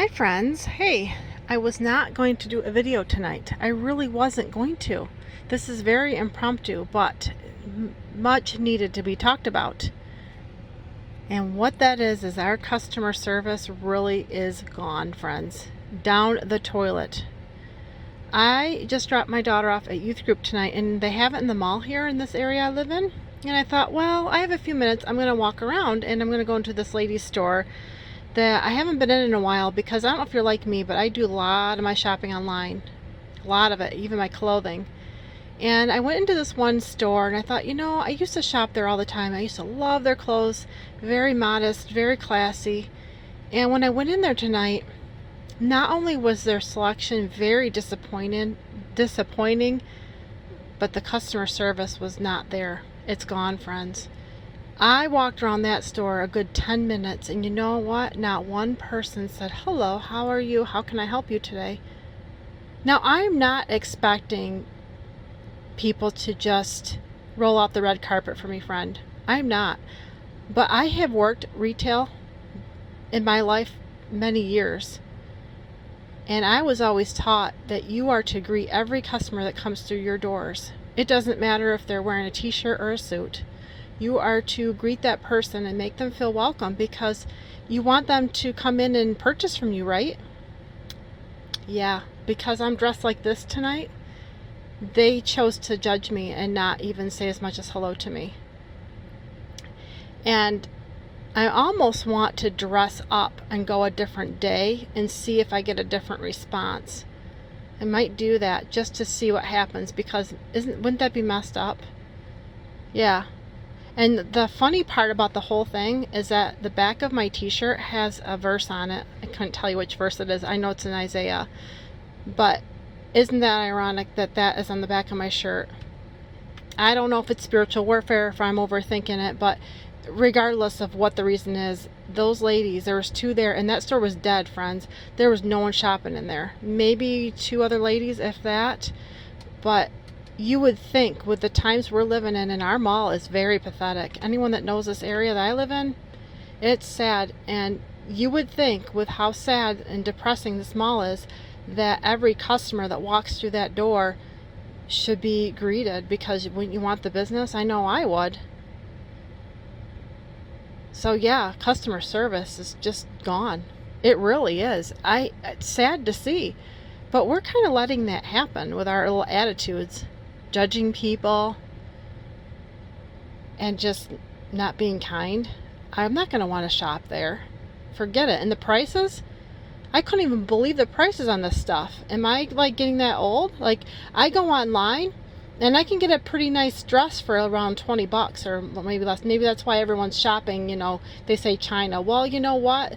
Hi friends. Hey, I was not going to do a video tonight. I really wasn't going to. This is very impromptu, but much needed to be talked about. And what that is our customer service really is gone, friends. Down the toilet. I just dropped my daughter off at youth group tonight, and they have it in the mall here in this area I live in. And I thought, well, I have a few minutes. I'm going to walk around and I'm going to go into this lady's store that I haven't been in a while, because I don't know if you're like me, but I do a lot of my shopping online. A lot of it, even my clothing. And I went into this one store and I thought, I used to shop there all the time. I used to love their clothes, very modest, very classy. And when I went in there tonight, not only was their selection very disappointing, but the customer service was not there. It's gone, friends. I walked around that store a good 10 minutes, and you know what? Not one person said, "Hello, how are you? How can I help you today?" Now, I'm not expecting people to just roll out the red carpet for me, friend. I'm not. But I have worked retail in my life many years, and I was always taught that you are to greet every customer that comes through your doors. It doesn't matter if they're wearing a t-shirt or a suit. You are to greet that person and make them feel welcome, because you want them to come in and purchase from you, right? Yeah, because I'm dressed like this tonight, they chose to judge me and not even say as much as hello to me. And I almost want to dress up and go a different day and see if I get a different response. I might do that just to see what happens, because wouldn't that be messed up? Yeah. And the funny part about the whole thing is that the back of my t-shirt has a verse on it. I couldn't tell you which verse it is. I know it's in Isaiah. But isn't that ironic that that is on the back of my shirt? I don't know if it's spiritual warfare, if I'm overthinking it, but regardless of what the reason is, those ladies, there was two there, and that store was dead, friends. There was no one shopping in there. Maybe two other ladies, if that. But you would think, with the times we're living in, and our mall is very pathetic. Anyone that knows this area that I live in, it's sad. And you would think, with how sad and depressing this mall is, that every customer that walks through that door should be greeted, because when you want the business, I know I would. So yeah, customer service is just gone. It really is. It's sad to see, but we're kind of letting that happen with our little attitudes. Judging people and just not being kind. I'm not going to want to shop there. Forget it. And the prices, I couldn't even believe the prices on this stuff. Am I like getting that old? Like, I go online and I can get a pretty nice dress for around $20 or maybe less. Maybe that's why everyone's shopping, they say China. Well, you know what?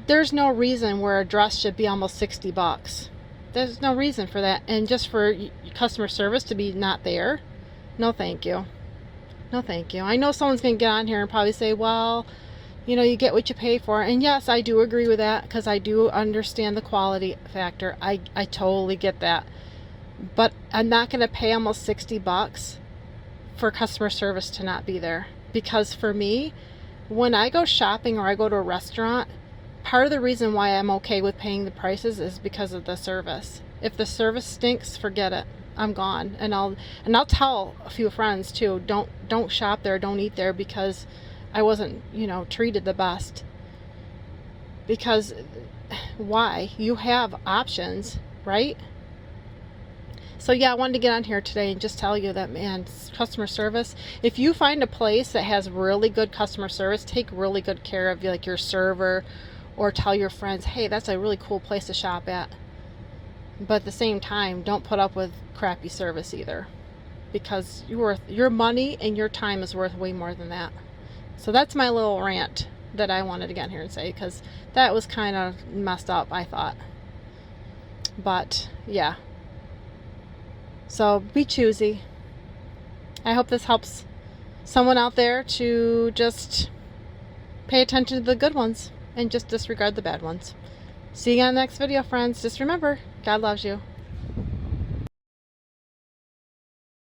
There's no reason where a dress should be almost $60. There's no reason for that. And just for customer service to be not there, no thank you. No thank you. I know someone's going to get on here and probably say, well, you get what you pay for. And yes, I do agree with that, because I do understand the quality factor. I totally get that. But I'm not going to pay almost $60 for customer service to not be there. Because for me, when I go shopping or I go to a restaurant, part of the reason why I'm okay with paying the prices is because of the service. If the service stinks, forget it. I'm gone. And I'll tell a few friends too, don't shop there, don't eat there, because I wasn't, treated the best. Because why? You have options, right? So yeah, I wanted to get on here today and just tell you that, man, customer service, if you find a place that has really good customer service, take really good care of your server, or tell your friends, hey, that's a really cool place to shop at. But at the same time, don't put up with crappy service either, because your money and your time is worth way more than that. So that's my little rant that I wanted to get on here and say, because that was kind of messed up, I thought. But yeah. So be choosy. I hope this helps someone out there to just pay attention to the good ones and just disregard the bad ones. See you on the next video, friends. Just remember, God loves you.